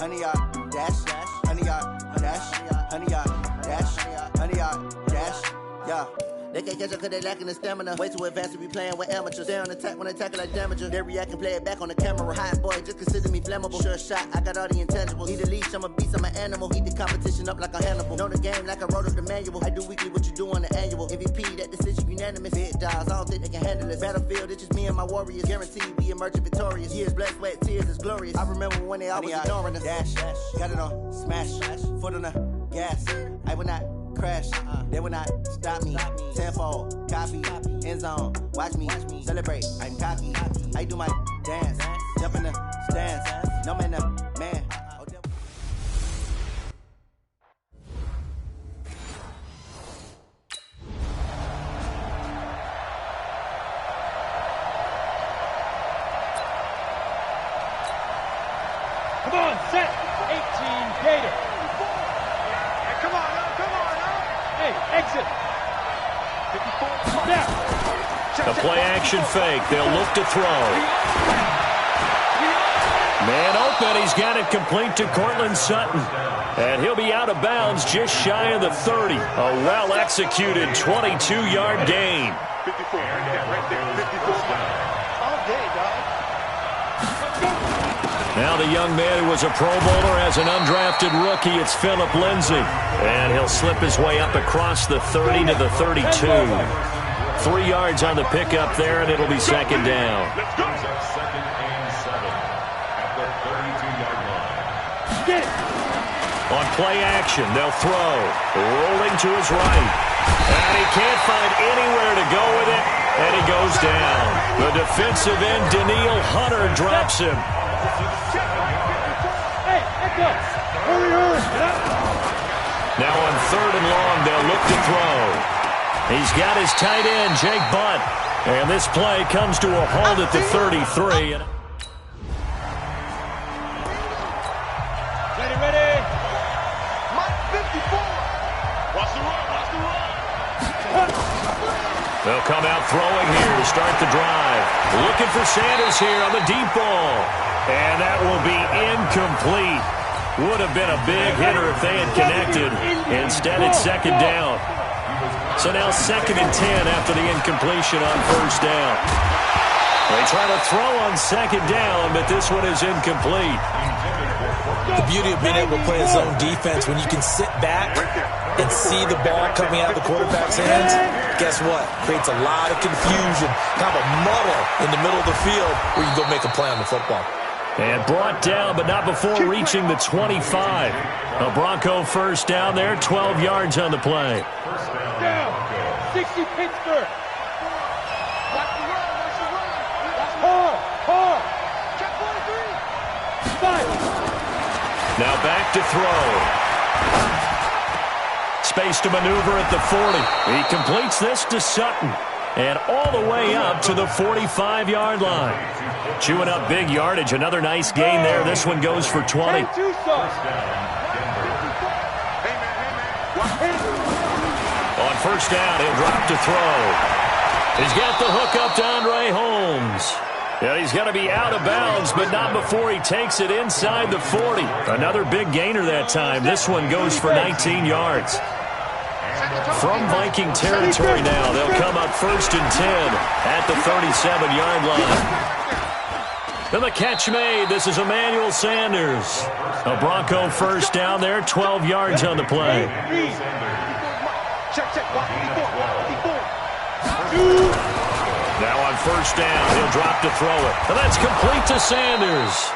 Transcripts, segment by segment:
100 yard dash, 100 yard dash, 100 yard dash, 100 yard dash, yeah. They can't catch up cause they lacking the stamina. Way too advanced to be playing with amateurs. Stay on attack when attacking like damager. They react and play it back on the camera. Hot boy, just consider me flammable. Sure shot, I got all the intangibles. Need a leash, I'm a beast, I'm an animal. Heat the competition up like a Hannibal. Know the game like I wrote up the manual. I do weekly what you do on the annual. MVP, that decision unanimous. Big dogs, I don't think they can handle this. Battlefield, it's just me and my warriors. Guaranteed we emerging victorious. Years, blood, sweat, tears, is glorious. I remember when they always ignoring us. Dash, got it on, smash, foot on the gas. I will not crash, they will not stop me. Tenfold, copy, end zone, watch me celebrate. I'm cocky, I do my dance, jump in the stands, no man, man. Come on, set, 18 Gator. Come on, hey, exit. 54, the play action fake. They'll look to throw. Man open. He's got it complete to Cortland Sutton. And he'll be out of bounds just shy of the 30. A well-executed 22-yard gain. 54. Right there, 54. All day, dog. Now the young man who was a Pro Bowler as an undrafted rookie, it's Phillip Lindsay. And he'll slip his way up across the 30 to the 32. 3 yards on the pickup there, and it'll be second down. Let's go. Second and 7 at the 32-yard line. Get it. On play action, they'll throw. Rolling to his right. And he can't find anywhere to go with it, and he goes down. The defensive end, Daniil Hunter, drops him. Hey, echo. Hurry. Now on 3rd and long, they'll look to throw. He's got his tight end, Jake Butt. And this play comes to a halt at the 33. Ready. Mike 54. Watch the run. They'll come out throwing here to start the drive. Looking for Sanders here on the deep ball. And that will be incomplete. Would have been a big hitter if they had connected. Instead, it's second down. So now 2nd and 10 after the incompletion on 1st down. They try to throw on 2nd down, but this one is incomplete. The beauty of being able to play a zone defense, when you can sit back and see the ball coming out of the quarterback's hands, guess what? Creates a lot of confusion, kind of a muddle in the middle of the field where you can go make a play on the football. And brought down, but not before reaching the 25. A Bronco first down there, 12 yards on the play. Down. 60 Pittsburgh. Hard. Check 43. 5. Now back to throw. Space to maneuver at the 40. He completes this to Sutton. And all the way up to the 45-yard line. Chewing up big yardage. Another nice gain there. This one goes for 20. On 1st down, he'll drop to throw. He's got the hook up to Andre Holmes. Yeah, he's going to be out of bounds, but not before he takes it inside the 40. Another big gainer that time. This one goes for 19 yards. From Viking territory now, they'll come up 1st and 10 at the 37-yard line. And the catch made. This is Emmanuel Sanders. A Bronco first down there, 12 yards on the play. Now on 1st down, he'll drop to throw it. And that's complete to Sanders.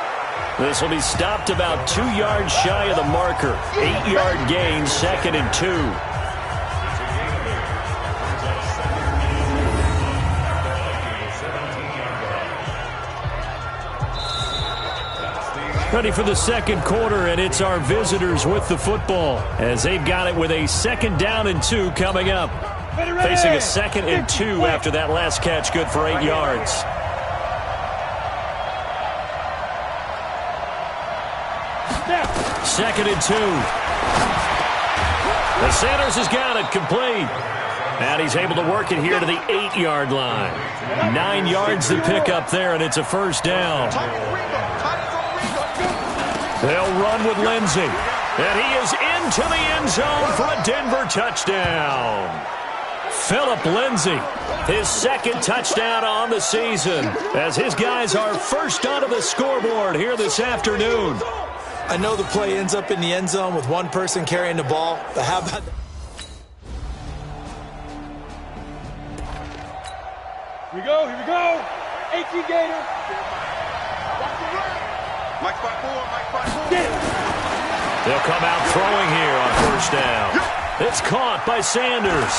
This will be stopped about 2 yards shy of the marker. 8-yard gain, 2nd and 2. Ready for the 2nd quarter, and it's our visitors with the football as they've got it with a 2nd down and 2 coming up. Facing a 2nd and 2 after that last catch, good for 8 yards. Second and 2. The Sanders has got it complete. And he's able to work it here to the 8-yard line. 9 yards to pick up there, and it's a 1st down. They'll run with Lindsey. And he is into the end zone for a Denver touchdown. Philip Lindsey, his second touchdown on the season, as his guys are first onto the scoreboard here this afternoon. I know the play ends up in the end zone with one person carrying the ball, but how about... Here we go. 18 Gator. Mike 5-4. They'll come out throwing here on first down. It's caught by Sanders.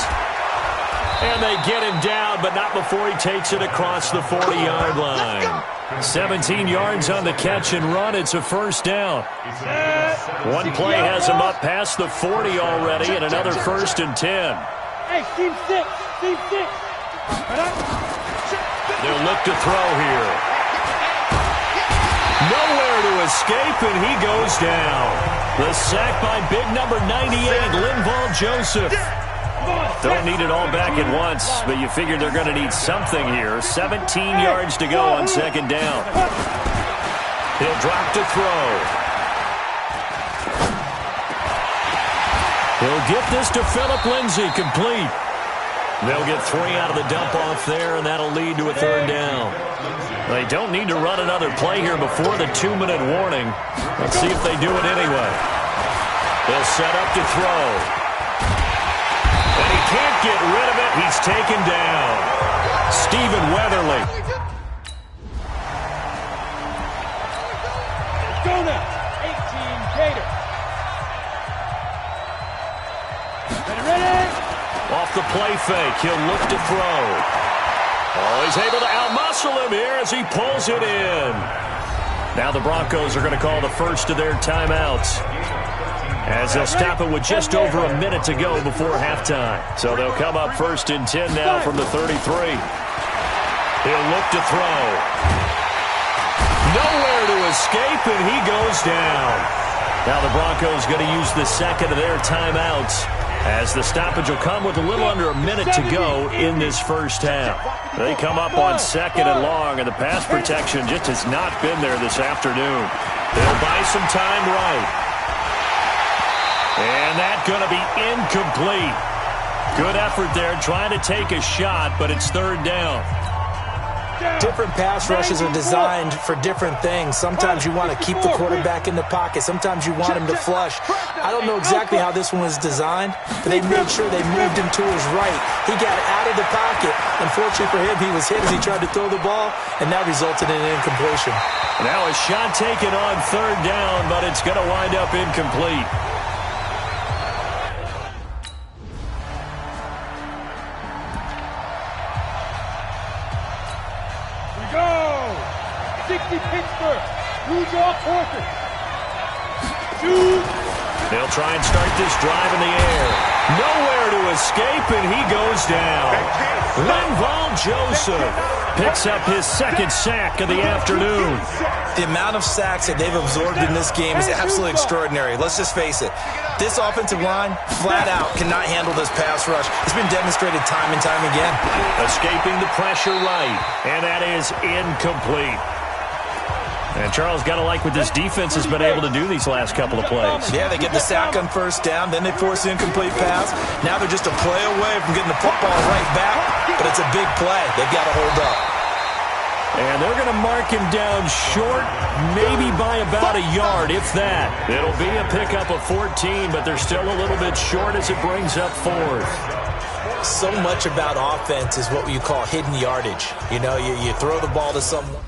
And they get him down, but not before he takes it across the 40-yard line. 17 yards on the catch and run. It's a first down. One play has him up past the 40 already, and another 1st and 10. Hey, team 6. They'll look to throw here. Nowhere to escape, and he goes down. The sack by big number 98, Linval Joseph. Don't need it all back at once, but you figure they're going to need something here. 17 yards to go on second down. He'll drop to throw. He'll get this to Philip Lindsey, complete. They'll get 3 out of the dump-off there, and that'll lead to a 3rd down. They don't need to run another play here before the 2-minute warning. Let's see if they do it anyway. They'll set up to throw. And he can't get rid of it. He's taken down. Stephen Weatherly. Go now. 18 Gator. Ready? Off the play fake, he'll look to throw. Oh, he's able to outmuscle him here as he pulls it in. Now the Broncos are going to call the first of their timeouts, as they'll stop it with just over a minute to go before halftime. So they'll come up 1st and 10 now from the 33. He'll look to throw. Nowhere to escape, and he goes down. Now the Broncos going to use the second of their timeouts, as the stoppage will come with a little under a minute to go in this first half. They come up on 2nd and long, and the pass protection just has not been there this afternoon. They'll buy some time right. And that's going to be incomplete. Good effort there trying to take a shot, but it's 3rd down. Different pass rushes are designed for different things. Sometimes you want to keep the quarterback in the pocket. Sometimes you want him to flush. I don't know exactly how this one was designed, but they made sure they moved him to his right. He got out of the pocket. Unfortunately for him, he was hit as he tried to throw the ball, and that resulted in an incompletion. Now a shot taken on 3rd down, but it's going to wind up incomplete. Pittsburgh. Who's off Horford? They'll try and start this drive in the air. Nowhere to escape, and he goes down. Linval Joseph picks up his 2nd sack of the afternoon. The amount of sacks that they've absorbed in this game is absolutely extraordinary. Let's just face it. This offensive line, flat out, cannot handle this pass rush. It's been demonstrated time and time again. Escaping the pressure right, and that is incomplete. And Charles, got to like what this defense has been able to do these last couple of plays. Yeah, they get the sack on 1st down, then they force the incomplete pass. Now they're just a play away from getting the football right back, but it's a big play. They've got to hold up. And they're going to mark him down short, maybe by about a yard, if that. It'll be a pickup of 14, but they're still a little bit short as it brings up 4th. So much about offense is what you call hidden yardage. You know, you throw the ball to someone.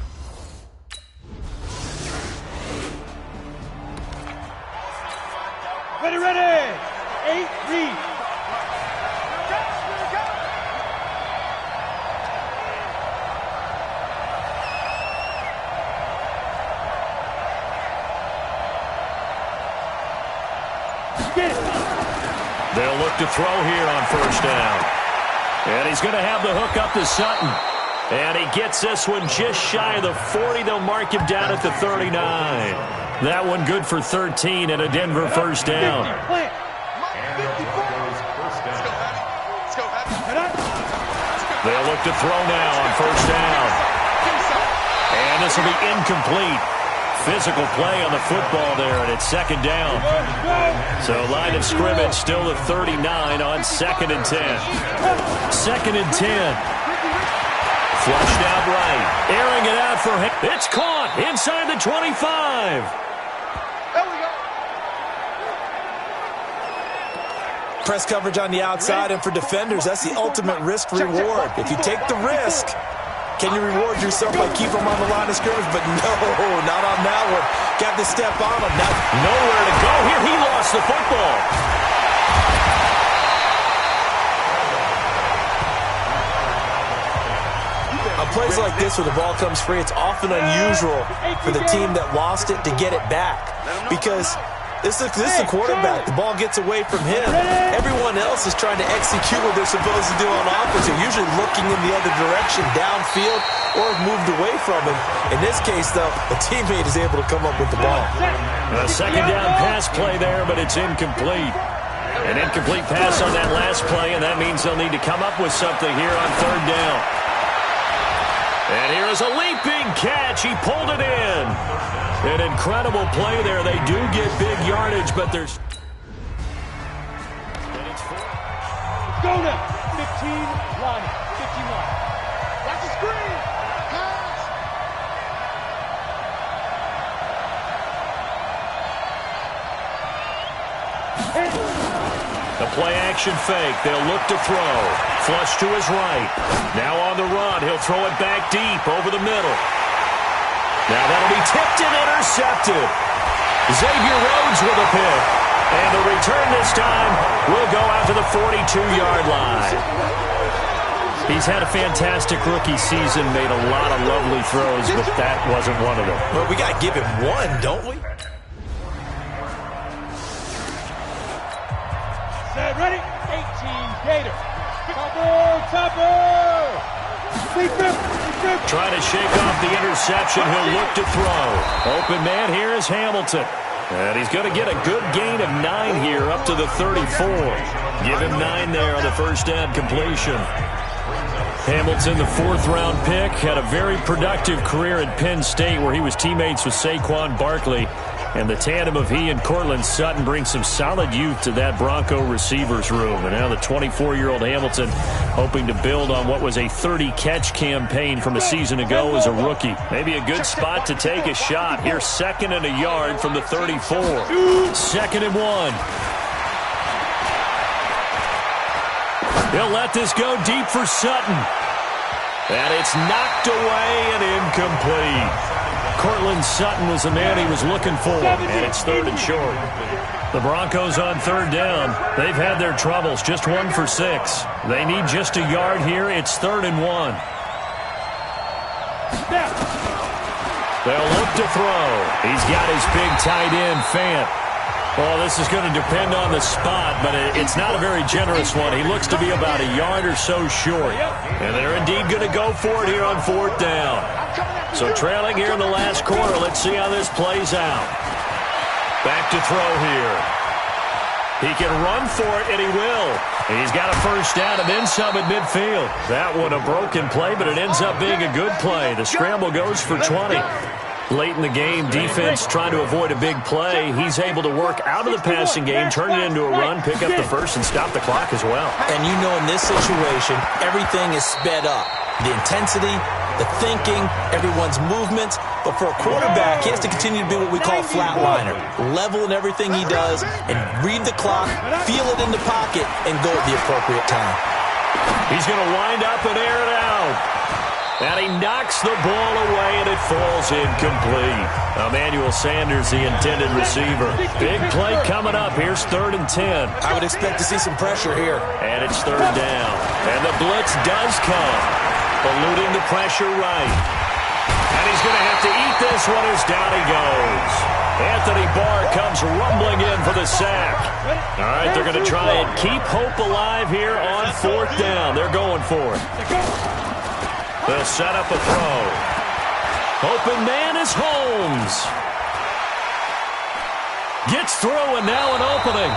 Ready. 8 read. They'll look to throw here on 1st down. And he's going to have the hook up to Sutton. And he gets this one just shy of the 40. They'll mark him down at the 39. That one good for 13 and a Denver 1st down. They'll look to throw now on 1st down. And this will be incomplete. physical play on the football there, and it's second down. So line of scrimmage still at 39 on 2nd and 10. 2nd and 10. Flushed out right. Airing it out for him. It's caught inside the 25. Press coverage on the outside, and for defenders, that's the ultimate risk reward. If you take the risk, can you reward yourself by keeping them on the line of scrimmage? But no, not on that one. Got to step on him. Now, nowhere to go here. He lost the football. On plays like this where the ball comes free, it's often unusual for the team that lost it to get it back, because this is the quarterback. The ball gets away from him. Everyone else is trying to execute what they're supposed to do on offense. They're usually looking in the other direction, downfield, or have moved away from him. In this case, though, the teammate is able to come up with the ball. A second down pass play there, but it's incomplete. An incomplete pass on that last play, and that means they'll need to come up with something here on 3rd down. And here is a leaping catch. He pulled it in. An incredible play there. They do get big yardage, but there's... Go now. 15, line, 51. Watch the screen. The play-action fake. They'll look to throw. Flush to his right. Now on the run. He'll throw it back deep over the middle. Now that'll be tipped and intercepted. Xavier Rhodes with a pick. And the return this time will go out to the 42-yard line. He's had a fantastic rookie season, made a lot of lovely throws, but that wasn't one of them. Well, we got to give him one, don't we? Set, ready? 18, Gator. Topper. Trying to shake off the interception. He'll look to throw. Open man here is Hamilton. And he's going to get a good gain of 9 here up to the 34. Give him 9 there on the first down completion. Hamilton, the 4th-round pick, had a very productive career at Penn State where he was teammates with Saquon Barkley. And the tandem of he and Cortland Sutton brings some solid youth to that Bronco receivers room. And now the 24-year-old Hamilton hoping to build on what was a 30-catch campaign from a season ago as a rookie. Maybe a good spot to take a shot. Here's 2nd and a yard from the 34. 2nd and 1. He'll let this go deep for Sutton. And it's knocked away and incomplete. Cortland Sutton was the man he was looking for, and it's 3rd and short. The Broncos on 3rd down. They've had their troubles, just 1 for 6. They need just a yard here. It's 3rd and 1. They'll look to throw. He's got his big tight end, Fant. Well, this is going to depend on the spot, but it's not a very generous one. He looks to be about a yard or so short. And they're indeed going to go for it here on 4th down. So trailing here in the last quarter. Let's see how this plays out. Back to throw here. He can run for it, and he will. He's got a first down and then some at midfield. That one a broken play, but it ends up being a good play. The scramble goes for 20. Late in the game, defense trying to avoid a big play. He's able to work out of the passing game, turn it into a run, pick up the first, and stop the clock as well. And you know in this situation, everything is sped up. The intensity, the thinking, everyone's movements. But for a quarterback, he has to continue to be what we call a flatliner. Level in everything he does and read the clock, feel it in the pocket, and go at the appropriate time. He's going to wind up and air it out. And he knocks the ball away, and it falls incomplete. Emmanuel Sanders, the intended receiver. Big play coming up. Here's 3rd and 10. I would expect to see some pressure here. And it's 3rd down. And the blitz does come. Eluding the pressure right. And he's going to have to eat this one as down he goes. Anthony Barr comes rumbling in for the sack. All right, they're going to try and keep hope alive here on 4th down. They're going for it. They'll set up a throw. Open man is Holmes. Gets through and now an opening.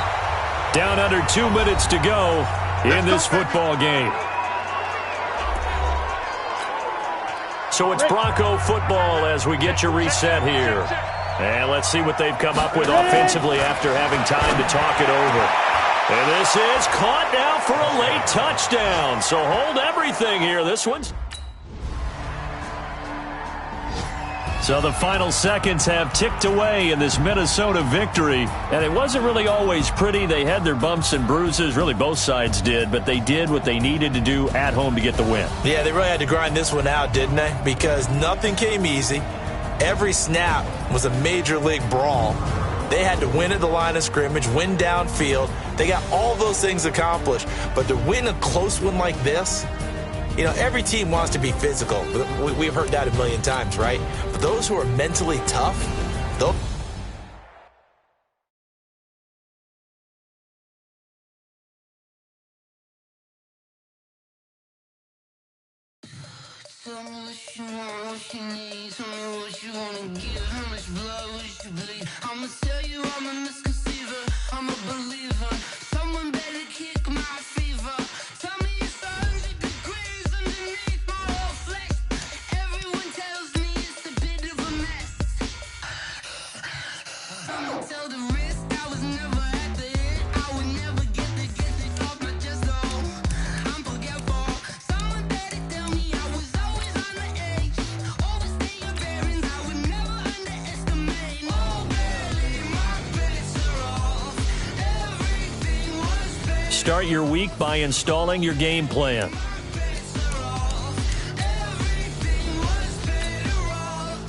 Down under 2 minutes to go in this football game. So it's Bronco football as we get you reset here. And let's see what they've come up with offensively after having time to talk it over. And this is caught now for a late touchdown. So hold everything here. This one's... So the final seconds have ticked away in this Minnesota victory. And it wasn't really always pretty. They had their bumps and bruises. Really, both sides did. But they did what they needed to do at home to get the win. Yeah, they really had to grind this one out, didn't they? Because nothing came easy. Every snap was a major league brawl. They had to win at the line of scrimmage, win downfield. They got all those things accomplished. But to win a close one like this, you know, every team wants to be physical. We've heard that a million times, right? But those who are mentally tough, they'll... Tell me what you want, what you need. Tell me what you wanna give. How much blood would you bleed? I'ma tell you I'm a misconceiver. I'm a believer. Someone better kick my fever. Tell me it's 100 degrees underneath my whole flesh. Everyone tells me it's a bit of a mess. I'ma tell the risk I was never at the end. I would never get it off my chest. Oh, I'm forgetful. Someone better tell me I was always on the edge. Overstay your bearings, I would never underestimate. Oh, barely, my bets are off. Everything was better. Start your week by installing your game plan. Everything was better off.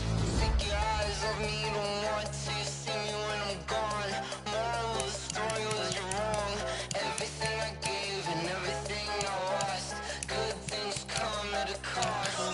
Take your eyes off me, you don't want to see me when I'm gone. Moral of the story was you're wrong. Everything I gave and everything I lost. Good things come at a cost.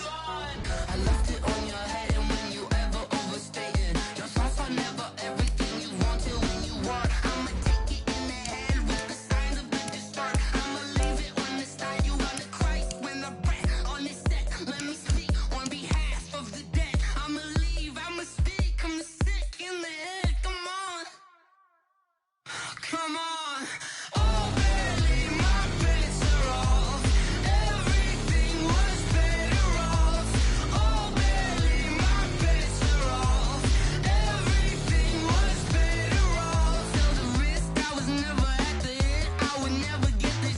I left it on your head, and when you ever overstated, your thoughts are never everything you wanted when you want. I'ma take it in the head with the signs of a distort. I'ma leave it on the side. You on the Christ when the breath on this set. Let me speak on behalf of the dead. I'ma leave, I'ma speak. I'm the sick in the head. Come on, come on. Oh, barely, my bets are off. Everything was better off. Oh, barely, my bets are off. Everything was better off. Tell the risk I was never at the end. I would never get it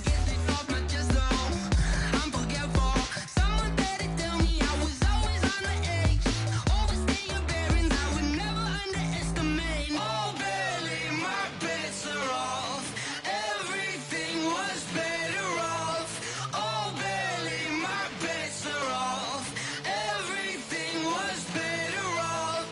off my chest. Oh, I'm forgetful. Someone better tell me I was always on the edge. Overstay your bearings, I would never underestimate. Oh, barely, my bets are off. Everything was better off. Oh, barely, my bets are off. Everything was better off.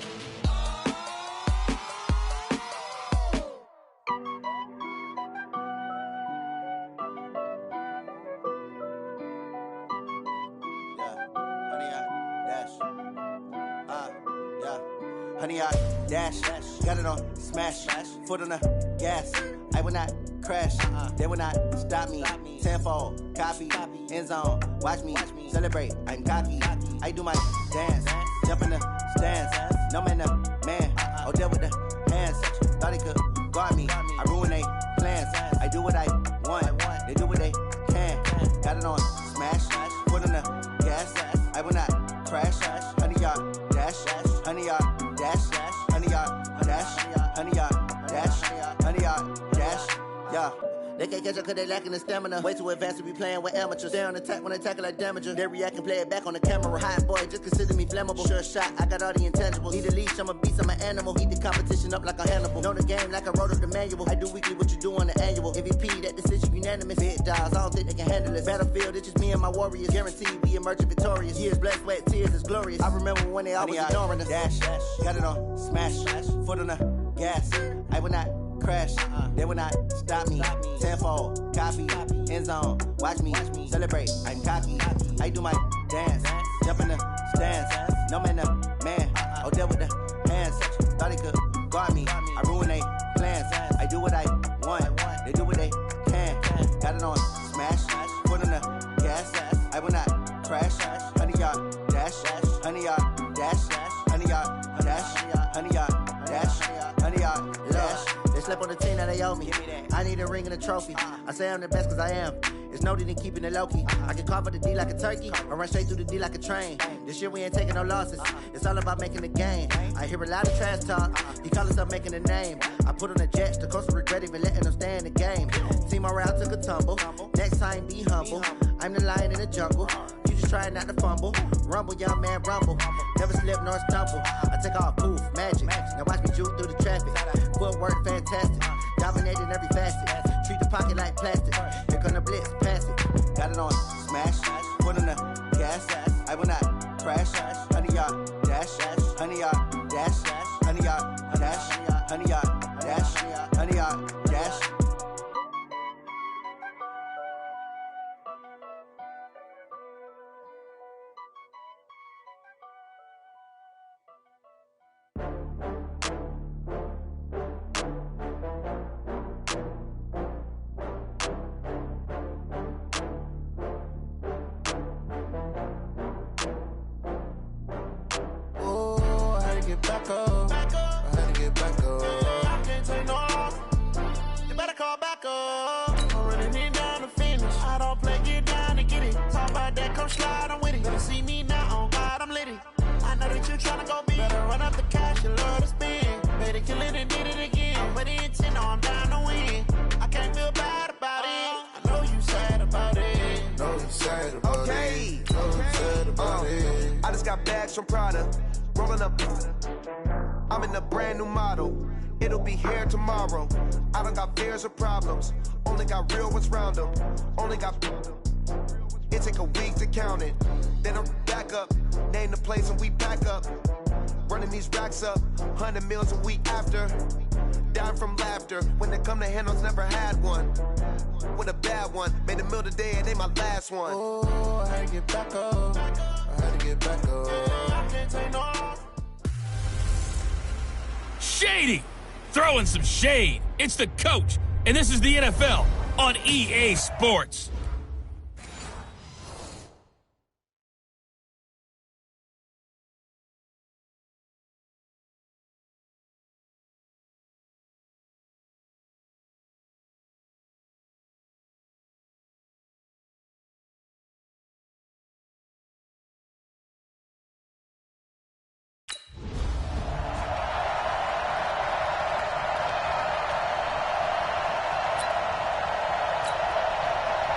Honey, I dash, got it on smash, foot on the gas. I will not crash, they will not stop me. Tenfold, copy, end zone, watch me celebrate. I'm cocky, I do my dance, jump in the stands. No man, the man, oh, deal with the hands. Thought he could guard me, I ruin they plans. I do what I want, they do what they can. Got it on smash, foot on the gas. I will not crash, honey, y'all dash, honey, y'all dash, honey, y'all dash, honey, y'all dash, honey, y'all dash, yeah. They can't catch up cause they lacking the stamina. Way too advanced to be playing with amateurs. They on attack when they tackle like damager. They react and play it back on the camera. Hot boy, just consider me flammable. Sure shot, I got all the intangibles. Need a leash, I'm a beast, I'm an animal. Heat the competition up like a Hannibal. Know the game like I wrote up the manual. I do weekly what you do on the annual. MVP, that decision unanimous. Big dogs, I don't think they can handle this. Battlefield, it's just me and my warriors. Guaranteed we emerging victorious. Years, blood, sweat, tears, it's glorious. I remember when they always ignoring us. Dash, got it on smash, foot on the gas. I will not crash, they will not stop me. Tenfold, copy, end zone, watch me celebrate. I'm cocky, I do my dance, jump in the stands. No man, the man, oh, deal with the hands. Thought he could guard me, I ruin they plans. I do what I want, they do what they can. Got it on smash, foot on the gas. I will not crash, honey, y'all dash, honey, y'all dash, honey, y'all dash, honey, y'all dash, honey, y'all dash. They slept on the team that they owe me. I need a ring and a trophy. I say I'm the best cause I am. It's no need in keeping it low-key. I can carve up the D like a turkey, or run straight through the D like a train. This year we ain't taking no losses. It's all about making the game. I hear a lot of trash talk. He call himself making a name. I put on the Jets, the coach will regret even letting them stay in the game. Team morale took a tumble. Next time, be humble. I'm the lion in the jungle. You just trying not to fumble. Rumble, young man, rumble. Never slip nor stumble. I take off, poof, magic. Now watch me juke through the traffic. Footwork, fantastic. Dominating every facet. Treat the pocket like plastic. Here come the blitz, pass it. Got it on, smash. Put on the gas. I will not crash. 100-yard dash. 100-yard dash. 100-yard dash. 100-yard dash. 100-yard dash. Back up. I had to get back up. I can't take no loss. You better call back up. I'm running it down to finish. I don't play, get down to get it. Talk about that, come slide, I'm with it. Better see me now, on God, I'm lit it. I know that you tryna go big. Better run up the cash, you love to spend. Better kill it and did it again. I'm with the intent, no, I'm down to win. I can't feel bad about it. I know you sad about it. Know you sad about it. Know you sad about it. I just got bags from Prada. Rolling up, I'm in a brand new model. It'll be here tomorrow. I don't got fears or problems. Only got real ones round them. Only got. It take a week to count it. Then I'm back up. Name the place and we pack up. Running these racks up. 100 meals a week after. Down from laughter. When they come to handles, never had one. With a bad one. Made a meal today and ain't my last one. Oh, I had to get back up. I had to get back up. I can't take no. Shady! Throwing some shade. It's the coach, and this is the NFL on EA Sports.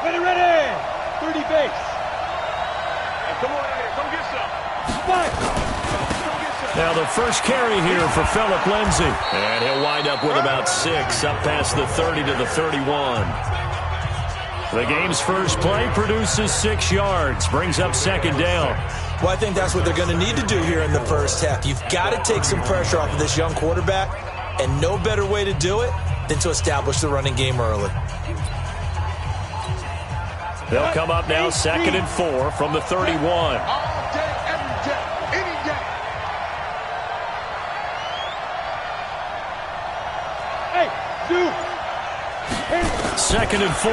Ready! 30 base. Hey, come on in here. Come get some. Now the first carry here for Phillip Lindsay. And he'll wind up with about 6, up past the 30 to the 31. The game's first play produces 6 yards, brings up second down. Well, I think that's what they're going to need to do here in the first half. You've got to take some pressure off of this young quarterback, and no better way to do it than to establish the running game early. They'll come up now 2nd and 4 from the 31. All day, every day, any day. Hey, Zoo. 2nd and 4.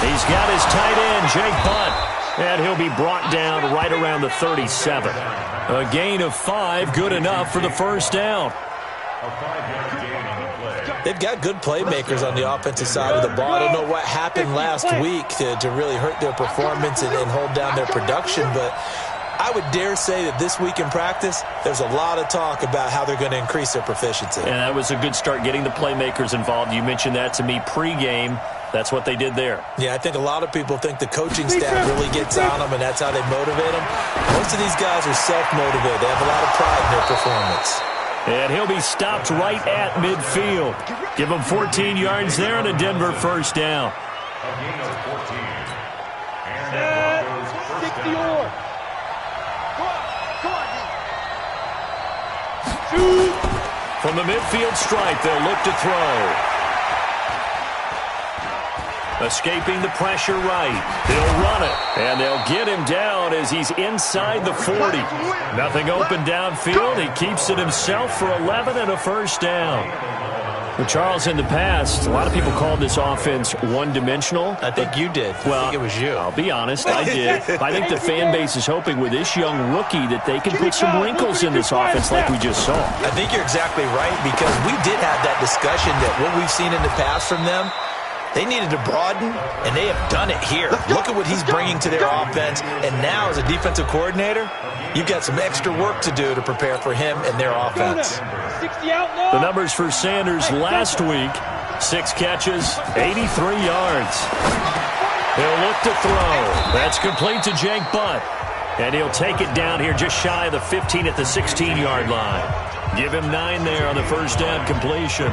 He's got his tight end, Jake Butt, and he'll be brought down right around the 37. A gain of 5, good enough for the first down. A 5-yard gain on the play. They've got good playmakers on the offensive side of the ball. I don't know what happened last week to really hurt their performance and hold down their production, but I would dare say that this week in practice, there's a lot of talk about how they're going to increase their proficiency. And that was a good start, getting the playmakers involved. You mentioned that to me pregame. That's what they did there. Yeah, I think a lot of people think the coaching staff really gets on them, and that's how they motivate them. Most of these guys are self-motivated. They have a lot of pride in their performance. And he'll be stopped right at midfield. Give him 14 yards there and a Denver first down. A gain of 14. And that Broncos first 60 down. or. Shoot. From the midfield stripe, they'll look to throw. Escaping the pressure right. They'll run it, and they'll get him down as he's inside the 40. Nothing open downfield. He keeps it himself for 11 and a first down. Well, Charles, in the past, a lot of people called this offense one-dimensional. I think you did. Well, I think it was you. I'll be honest, I did. I think the fan base is hoping with this young rookie that they can put some wrinkles in this offense like we just saw. I think you're exactly right, because we did have that discussion that what we've seen in the past from them, They needed to broaden, and they have done it here. Look at what he's bringing to their offense. And now, as a defensive coordinator, you've got some extra work to do to prepare for him and their offense. 60 out now. The numbers for Sanders last week, 6 catches, 83 yards. He'll look to throw. That's complete to Jake Butt. And he'll take it down here just shy of the 15 at the 16-yard line. Give him 9 there on the first down completion.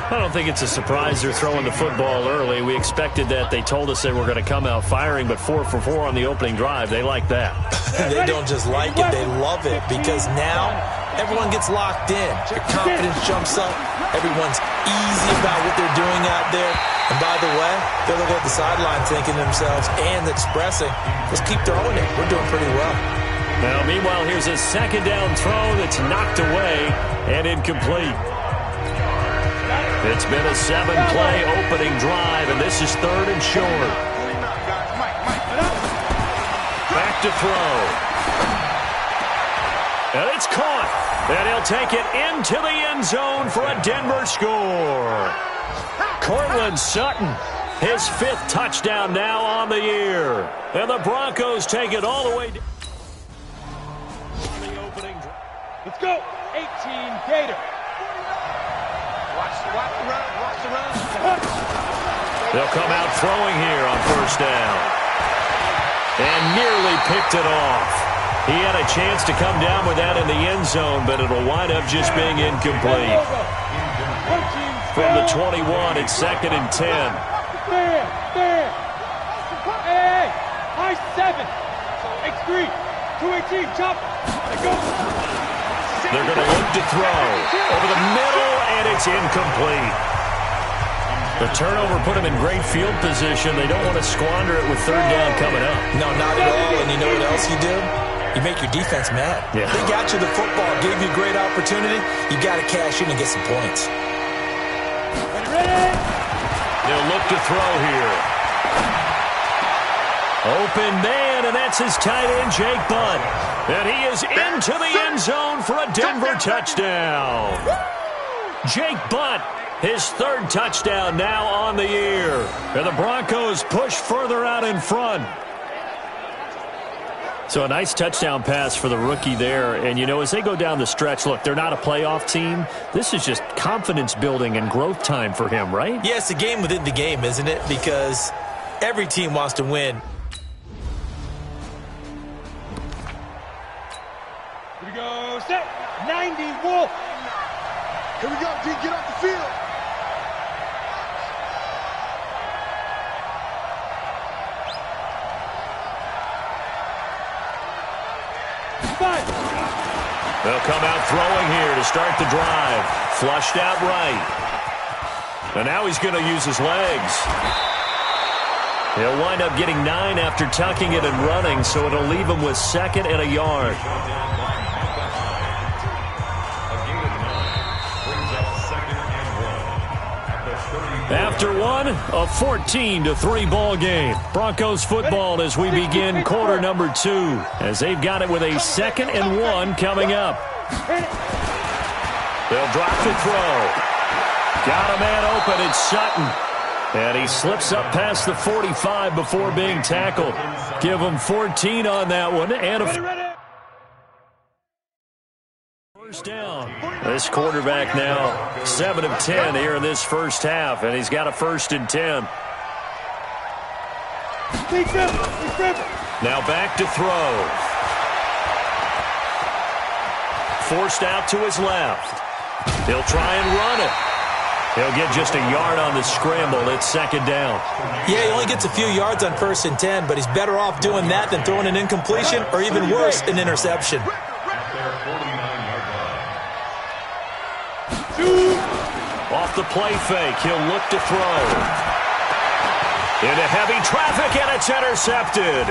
I don't think it's a surprise they're throwing the football early. We expected that. They told us they were going to come out firing, but 4 for 4 on the opening drive. They like that. They don't just like it, they love it, because now everyone gets locked in. Your confidence jumps up. Everyone's easy about what they're doing out there. And by the way, they're looking at the sideline thinking to themselves and expressing, let's keep throwing it. We're doing pretty well. Now, meanwhile, here's a second down throw that's knocked away and incomplete. It's been a 7-play opening drive, and this is 3rd and short. Back to throw. And it's caught. And he'll take it into the end zone for a Denver score. Cortland Sutton, his 5th touchdown now on the year. And the Broncos take it all the way down. Let's go. 18 Gator. Watch the run. They'll come out throwing here on first down. And nearly picked it off. He had a chance to come down with that in the end zone, but it'll wind up just being incomplete. From the 21, it's 2nd and 10. There. Hey, high 7. X3. 218. Chop. Let go. They're going to look to throw over the middle, and it's incomplete. The turnover put them in great field position. They don't want to squander it with 3rd down coming up. No, not at all. And you know what else you do? You make your defense mad. Yeah. They got you the football, gave you a great opportunity. You got to cash in and get some points. Ready? They'll look to throw here. Open man, and that's his tight end, Jake Butt. And he is into the end zone for a Denver touchdown. Jake Butt, his 3rd touchdown now on the year. And the Broncos push further out in front. So a nice touchdown pass for the rookie there. And, you know, as they go down the stretch, look, they're not a playoff team. This is just confidence building and growth time for him, right? Yeah, it's a game within the game, isn't it? Because every team wants to win. Here we go. Set. 90 Wolf. Here we go, D. Get off the field. They'll come out throwing here to start the drive. Flushed out right. And now he's going to use his legs. He'll wind up getting 9 after tucking it and running, so it'll leave him with 2nd and a yard. After one, a 14-3 ball game. Broncos football as we begin quarter number 2, as they've got it with a 2nd and 1 coming up. They'll drop to throw. Got a man open, it's Sutton. And he slips up past the 45 before being tackled. Give him 14 on that one. And a first down. This quarterback now 7 of 10 here in this first half, and he's got a 1st and 10. Now back to throw. Forced out to his left. He'll try and run it. He'll get just a yard on the scramble. It's 2nd down. Yeah, he only gets a few yards on 1st and 10, but he's better off doing that than throwing an incompletion or even worse, an interception. Off the play fake, he'll look to throw. Into heavy traffic, and it's intercepted.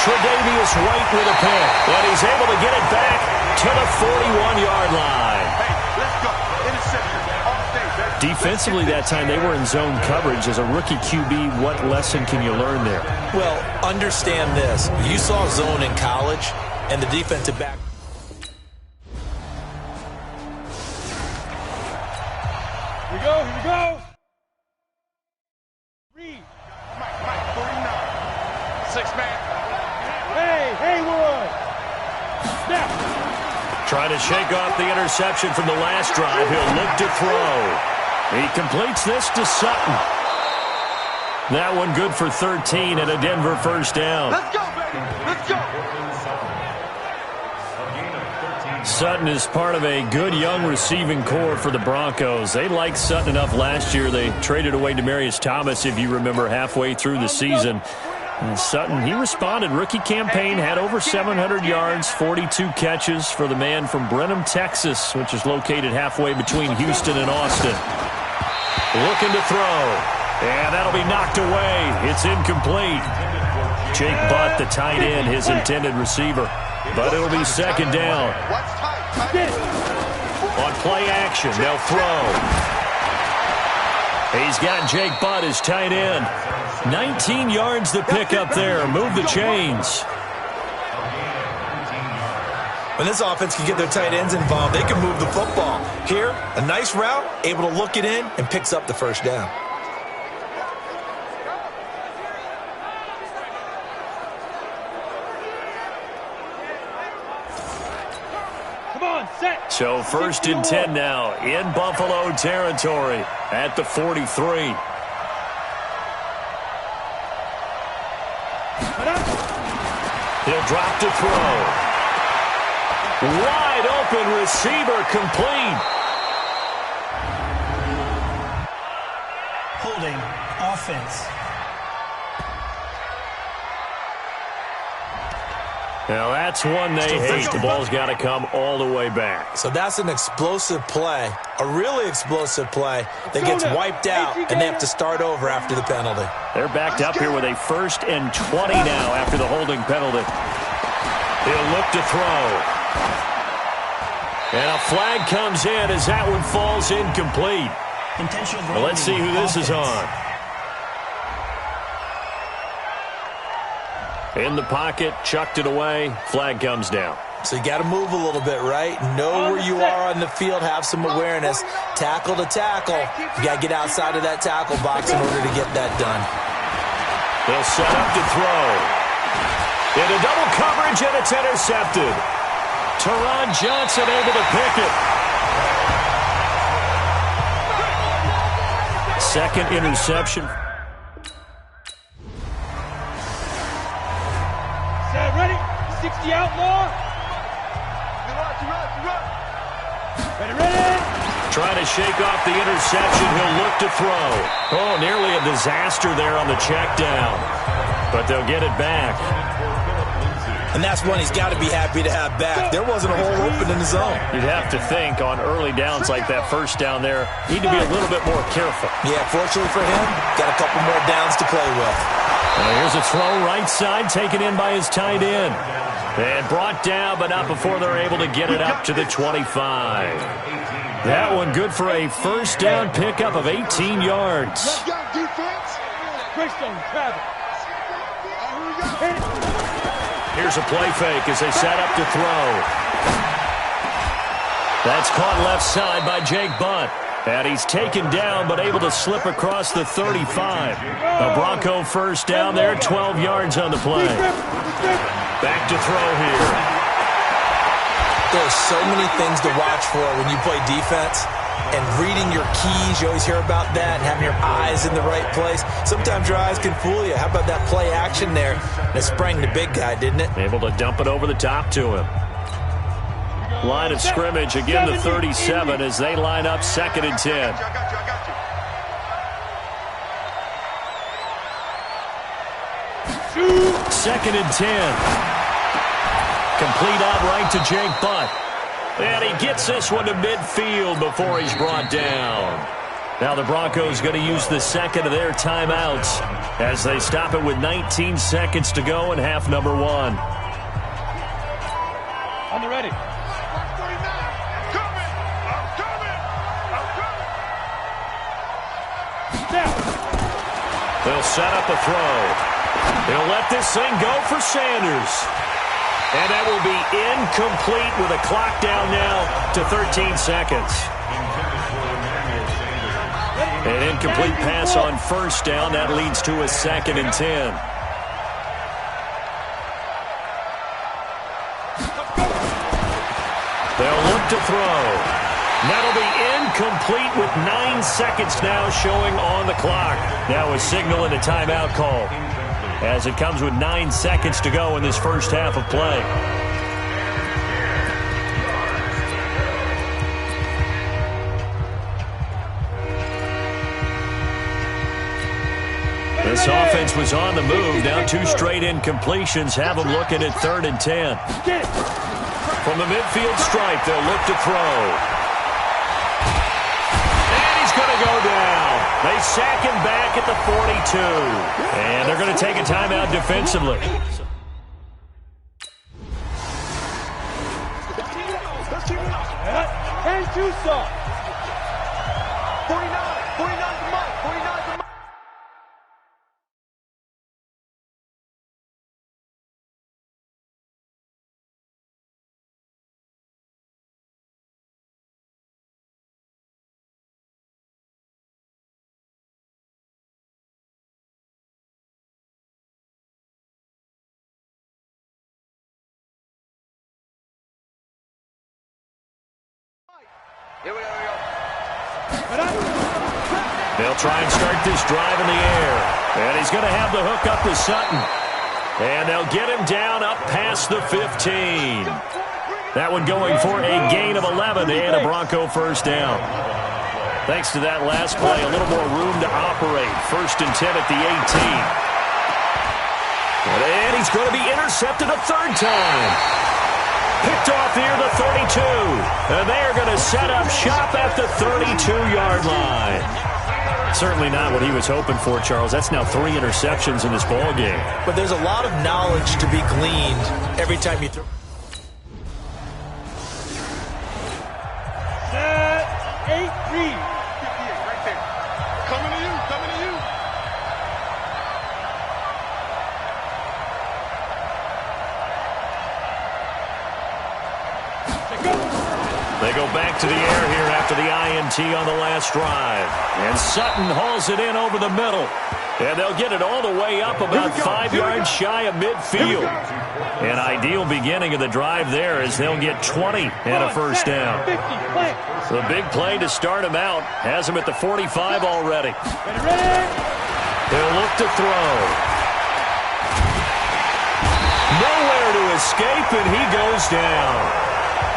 Tre'Davious White with a pick, and he's able to get it back to the 41-yard line. Hey, let's go. Interception. All day, baby. Defensively that time, they were in zone coverage. As a rookie QB, what lesson can you learn there? Well, understand this. You saw zone in college, and the defensive back. Here we go. shake off the interception from the last drive. He'll look to throw. He completes this to Sutton. That one good for 13 and a Denver first down. Let's go, baby. Let's go. Sutton is part of a good young receiving core for the Broncos. They liked Sutton enough last year. They traded away Demaryius Thomas, if you remember, halfway through the season. And Sutton, he responded. Rookie campaign, had over 700 yards, 42 catches for the man from Brenham, Texas, which is located halfway between Houston and Austin. Looking to throw. And that'll be knocked away. It's incomplete. Jake Butt, the tight end, his intended receiver. But it'll be second down. On play action, they'll throw. He's got Jake Butt, his tight end. 19 yards to pick up there. Move the chains. When this offense can get their tight ends involved, they can move the football. Here, a nice route, able to look it in, and picks up the first down. So first and 10 now in Buffalo territory at the 43. He'll drop to throw. Wide open receiver complete. Holding offense. Now that's one they hate. The ball's got to come all the way back. So that's an explosive play, a really explosive play that gets wiped out, and they have to start over after the penalty. They're backed up here with a 1st and 20 now after the holding penalty. He'll look to throw. And a flag comes in as that one falls incomplete. Well, let's see who this is on. In the pocket, chucked it away, flag comes down. So you got to move a little bit, right? Know where you are on the field, have some awareness. Tackle to tackle. You got to get outside of that tackle box in order to get that done. They'll set up to throw. Into double coverage, and it's intercepted. Teron Johnson able to pick it. Second interception. Ready? 60 outlaw. Ready. Trying to shake off the interception. He'll look to throw. Oh, nearly a disaster there on the check down. But they'll get it back. And that's one he's got to be happy to have back. There wasn't a hole open in the zone. You'd have to think on early downs like that first down there, need to be a little bit more careful. Yeah, fortunately for him, got a couple more downs to play with. Here's a throw right side, taken in by his tight end. And brought down, but not before they're able to get it up to the 25. That one good for a first down pickup of 18 yards. Here's a play fake as they set up to throw. That's caught left side by Jake Butt. And he's taken down, but able to slip across the 35. A Bronco first down there, 12 yards on the play. Back to throw here. There's so many things to watch for when you play defense. And reading your keys, you always hear about that, and having your eyes in the right place. Sometimes your eyes can fool you. How about that play action there? And it sprang the big guy, didn't it? Able to dump it over the top to him. Line of scrimmage, again the 37 as they line up 2nd and 10. Second and 10. Complete out right to Jake Butt. And he gets this one to midfield before he's brought down. Now the Broncos going to use the second of their timeouts as they stop it with 19 seconds to go in half number 1. On the ready. They'll set up a throw. They'll let this thing go for Sanders. And that will be incomplete with a clock down now to 13 seconds. An incomplete pass on first down. That leads to a 2nd and 10. They'll look to throw. That'll be incomplete with 9 seconds now showing on the clock. Now a signal and a timeout call, as it comes with 9 seconds to go in this first half of play. This offense was on the move. Now 2 straight incompletions have them looking at 3rd and 10. From the midfield stripe, they'll look to throw. And he's going to go down. They sack him back at the 42. And they're going to take a timeout defensively. And 2 soft. 49 for Mike. 49 for Mike. Here we go. They'll try and start this drive in the air. And he's going to have the hook up to Sutton. And they'll get him down up past the 15. That one going for a gain of 11 and a Bronco first down. Thanks to that last play, a little more room to operate. 1st and 10 at the 18. And he's going to be intercepted a 3rd time. Picked off near the 32. And they are going to set up shop at the 32-yard line. Certainly not what he was hoping for, Charles. That's now 3 interceptions in this ball game. But there's a lot of knowledge to be gleaned every time you throw. Set 8 read. Right there. Coming to you. Coming to you. They go back to the air here after the INT on the last drive. And Sutton hauls it in over the middle. And they'll get it all the way up about 5 yards shy of midfield. An ideal beginning of the drive there as they'll get 20 and a first down. The big play to start him out has him at the 45 already. They'll look to throw. Nowhere to escape, and he goes down.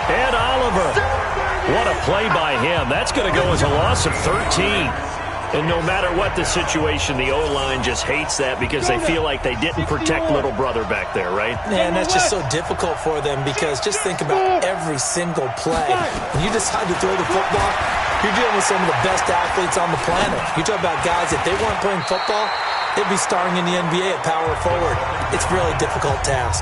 Ed Oliver, what a play by him. That's going to go as a loss of 13. And no matter what the situation, the O-line just hates that because they feel like they didn't protect little brother back there, right? And that's just so difficult for them because just think about every single play. When you decide to throw the football, you're dealing with some of the best athletes on the planet. You talk about guys, if they weren't playing football, they'd be starring in the NBA at power forward. It's a really difficult task.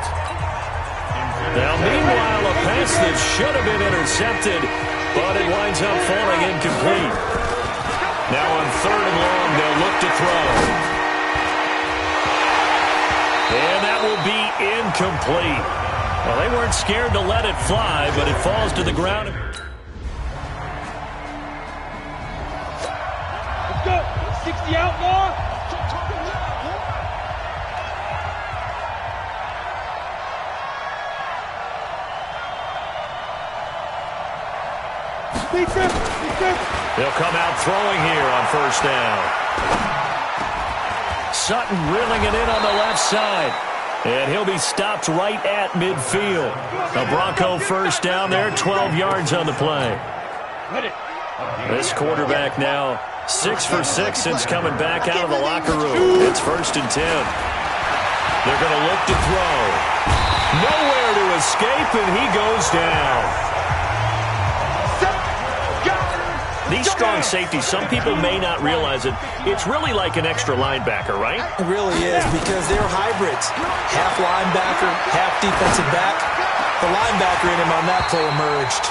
Now, meanwhile, a pass that should have been intercepted, but it winds up falling incomplete. Now on 3rd and long, they'll look to throw. And that will be incomplete. Well, they weren't scared to let it fly, but it falls to the ground. Let's go. 60 outlaw. They'll come out throwing here on first down. Sutton reeling it in on the left side. And he'll be stopped right at midfield. A Bronco first down there, 12 yards on the play. This quarterback now 6 for 6 since coming back out of the locker room. It's 1st and 10. They're going to look to throw. Nowhere to escape, and he goes down. These strong safeties, some people may not realize it. It's really like an extra linebacker, right? It really is because they're hybrids. Half linebacker, half defensive back. The linebacker in him on that play emerged.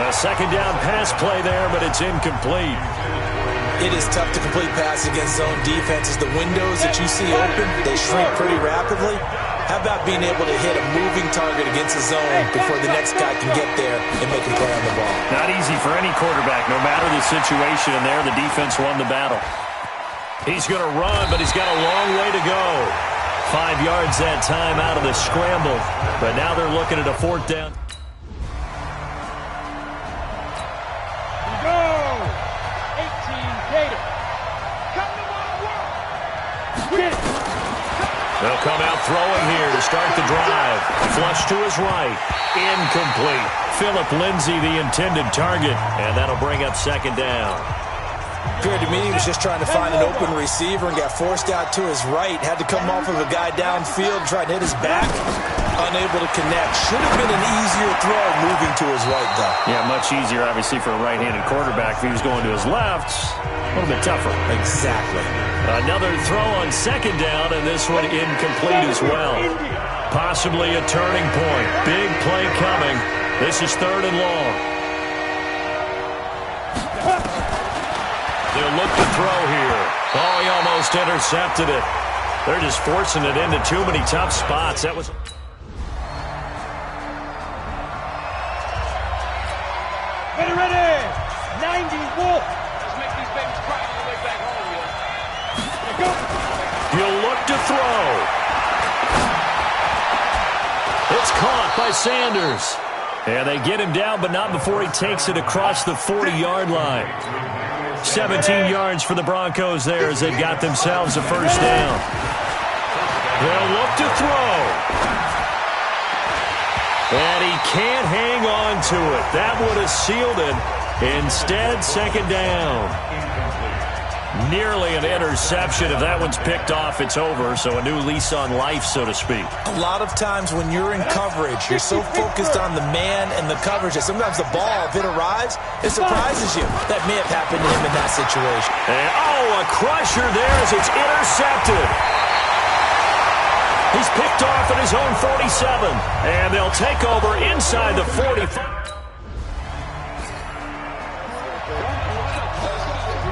A 2nd down pass play there, but it's incomplete. It is tough to complete passes against zone defenses. The windows that you see open, they shrink pretty rapidly. How about being able to hit a moving target against the zone before the next guy can get there and make a play on the ball? Not easy for any quarterback, no matter the situation, and there the defense won the battle. He's going to run, but he's got a long way to go. 5 yards that time out of the scramble, but now they're looking at a 4th down. They'll come out throwing here to start the drive. Flush to his right. Incomplete. Phillip Lindsay, the intended target, and that'll bring up second down. Appeared to me he was just trying to find an open receiver and got forced out to his right. Had to come off of a guy downfield, try to hit his back. Unable to connect. Should have been an easier throw moving to his right, though. Yeah, much easier, obviously, for a right-handed quarterback. If he was going to his left, a little bit tougher. Exactly. Another throw on second down, and this one incomplete as well. Possibly a turning point. Big play coming. This is third and long. They'll look to throw here. Oh, he almost intercepted it. They're just forcing it into too many tough spots. That was... Ready! 90 Wolf! Let's make these babies cry on the way back home, yo. Go! He'll look to throw. It's caught by Sanders. And they get him down, but not before he takes it across the 40-yard line. 17 yards for the Broncos there as they've got themselves a first down. They'll look to throw. And he can't hang on to it. That would have sealed it. Instead, second down. Nearly an interception. If that one's picked off, it's over. So a new lease on life, so to speak. A lot of times when you're in coverage, you're so focused on the man and the coverage that sometimes the ball, if it arrives, it surprises you. That may have happened to him in that situation. And, a crusher there as it's intercepted. He's picked off at his own 47. And they'll take over inside the 45.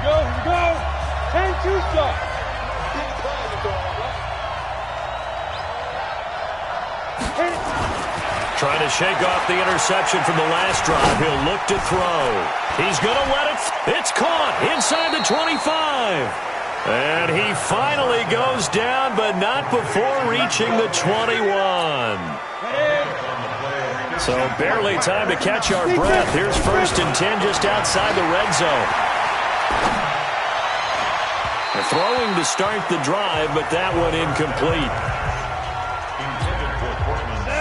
Here we go. 10-2 stop. Trying to shake off the interception from the last drive. He'll look to throw. He's going to let it. It's caught inside the 25. And he finally goes down, but not before reaching the 21. So barely time to catch our breath. Here's 1st and 10 just outside the red zone. They're throwing to start the drive, but that one incomplete.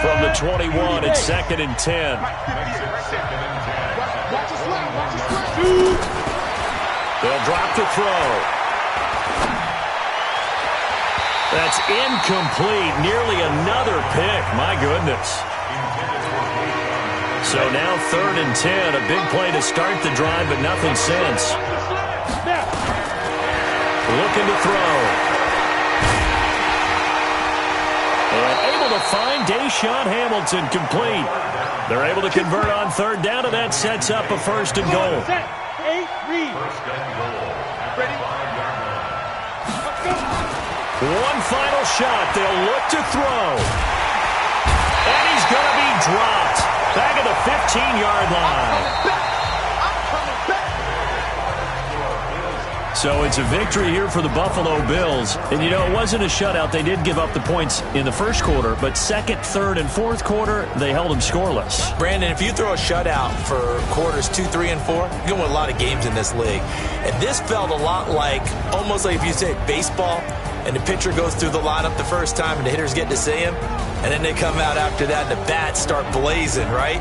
From the 21, it's 2nd and 10. They'll drop the throw. That's incomplete. Nearly another pick. My goodness. So now 3rd and 10. A big play to start the drive, but nothing since. Looking to throw. And able to find Deshaun Hamilton complete. They're able to convert on 3rd down, and that sets up a 1st and goal. Set. 8, read. Ready? One final shot. They'll look to throw. And he's going to be dropped. Back at the 15-yard line. So it's a victory here for the Buffalo Bills. And, you know, it wasn't a shutout. They did give up the points in the first quarter. But 2nd, 3rd, and 4th quarter, they held them scoreless. Brandon, if you throw a shutout for quarters 2, 3, and 4, you're going to win a lot of games in this league. And this felt a lot like, almost like if you say baseball, and the pitcher goes through the lineup the first time and the hitters get to see him, and then they come out after that and the bats start blazing, right?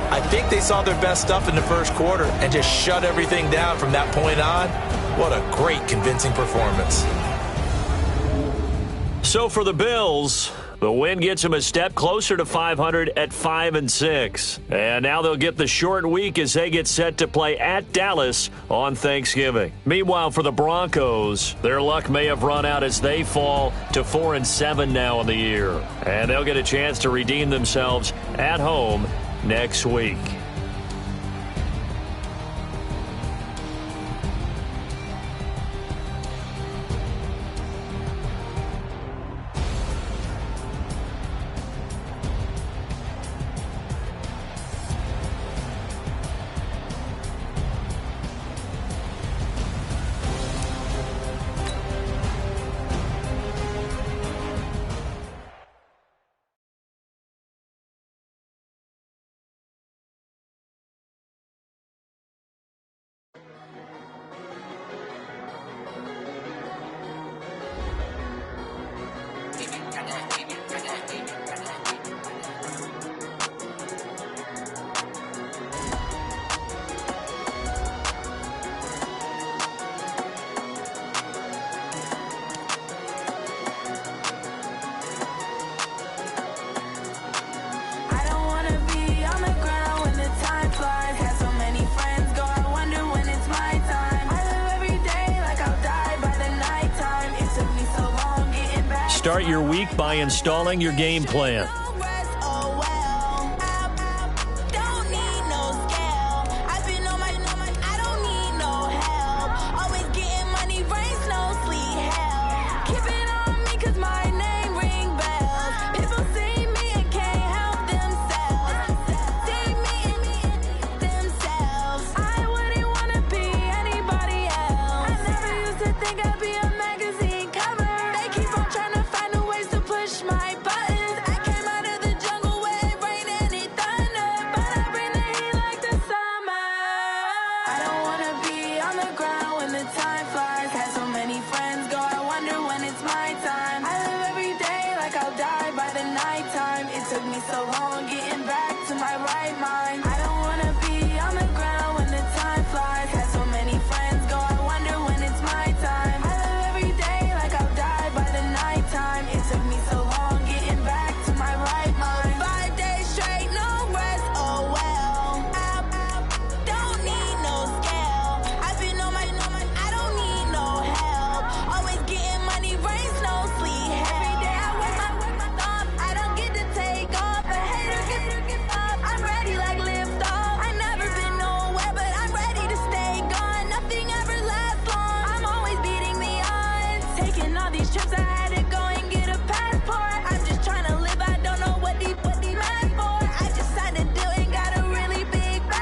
I think they saw their best stuff in the first quarter and just shut everything down from that point on. What a great, convincing performance. So for the Bills, the win gets them a step closer to 500 at 5-6. And now they'll get the short week as they get set to play at Dallas on Thanksgiving. Meanwhile, for the Broncos, their luck may have run out as they fall to 4-7 now in the year. And they'll get a chance to redeem themselves at home next week. Start your week by installing your game plan.